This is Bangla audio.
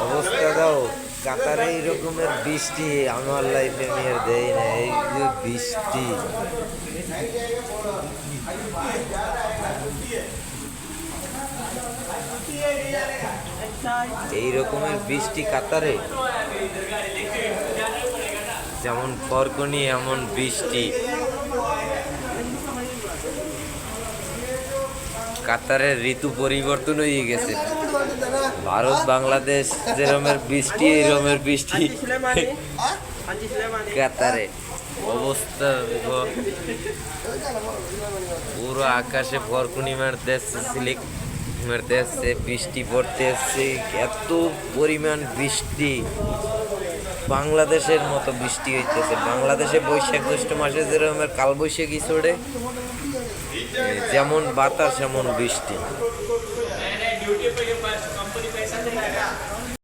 অবস্থা দাও, কাতারে এই রকমের বৃষ্টি আমার লাইফে নিয়ে দেয় না। এই যে বৃষ্টি, এই রকমের বৃষ্টি কাতারে, যেমন ফরকনি এমন বৃষ্টি কাতারের ঋতু পরিবর্তন হয়ে গেছে। ভারত বাংলাদেশ যেরমের বৃষ্টি, এই রকমের বৃষ্টি কাতারে। অবস্থা পুরো আকাশে ফরকুনি মারতে আসছে, সিলিক মারতে আসছে, বৃষ্টি পড়তে আসছে। এত পরিমাণ বৃষ্টি, বাংলাদেশের মতো বৃষ্টি হইতেছে। বাংলাদেশে বৈশাখ জ্যৈষ্ঠ মাসে যেরকমের কালবৈশাখী ছড়ে, যেমন বাতাস এমন বৃষ্টি।